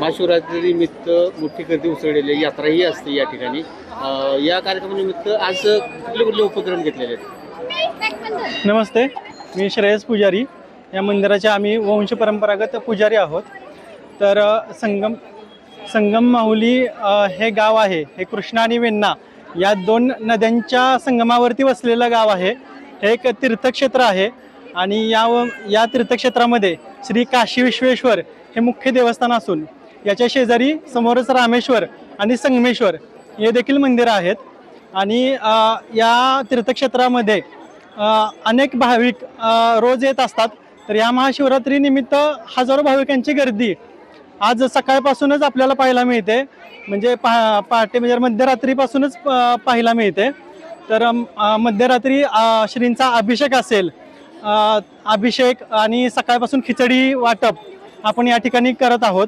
महाशिवरात्रीनिमित्त मोठी गर्दी उसळलेली यात्राही असते या ठिकाणी. या कार्यक्रमानिमित्त आज कुठले कुठले उपक्रम घेतलेले आहेत? नमस्ते, मी श्रेयस पुजारी. या मंदिराचे आम्ही वंश परंपरागत पुजारी आहोत. तर संगम माहुली हे गाव आहे. हे कृष्णा आणि वेण्णा या दोन नद्यांच्या संगमावरती वसलेलं गाव आहे. हे एक तीर्थक्षेत्र आहे आणि या तीर्थक्षेत्रामध्ये श्री काशी विश्वेश्वर हे मुख्य देवस्थान असून याच्या शेजारी समोरच रामेश्वर आणि संगमेश्वर हे देखील मंदिरं आहेत. आणि या तीर्थक्षेत्रामध्ये अनेक भाविक रोज येत असतात. तर या महाशिवरात्रीनिमित्त हजारो भाविकांची गर्दी आज सकाळपासूनच आपल्याला पाहायला मिळते. म्हणजे पहाटे म्हणजे मध्यरात्रीपासूनच पाहायला मिळते. तर मध्यरात्री श्रींचा अभिषेक असेल, अभिषेक आणि सकाळपासून खिचडी वाटप आपण या ठिकाणी करत आहोत.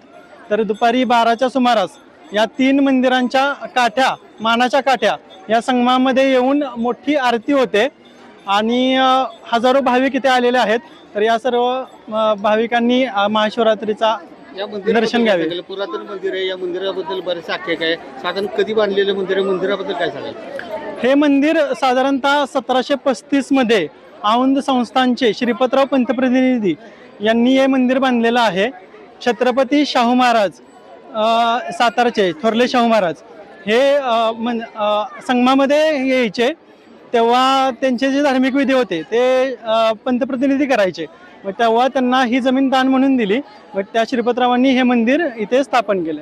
तर दुपारी 12च्या सुमारास या 3 मंदिरांच्या काठ्या, मानाच्या काठ्या या संगमामध्ये येऊन मोठी आरती होते आणि हजारो भाविक इथे आलेले आहेत. तर या सर्व भाविकांनी महाशिवरात्रीचा दर्शन घ्यावे. पुरातन मंदिर आहे. या मंदिराबद्दल बरेच आख्यायिका आहे. साधारण कधी बांधलेलं मंदिर आहे? मंदिराबद्दल काय सांगाल? हे मंदिर साधारणतः 1735 मध्ये औंध संस्थानचे श्रीपतराव पंतप्रतिनिधी यांनी हे मंदिर बांधलेलं आहे. छत्रपती शाहू महाराज, सातारचे थोरले शाहू महाराज हे संगमामध्ये यायचे तेव्हा त्यांचे जे धार्मिक विधी होते ते पंतप्रतिनिधी करायचे. मग तेव्हा त्यांना ही जमीन दान म्हणून दिली. मग त्या श्रीपतरावांनी हे मंदिर इथे स्थापन केलं.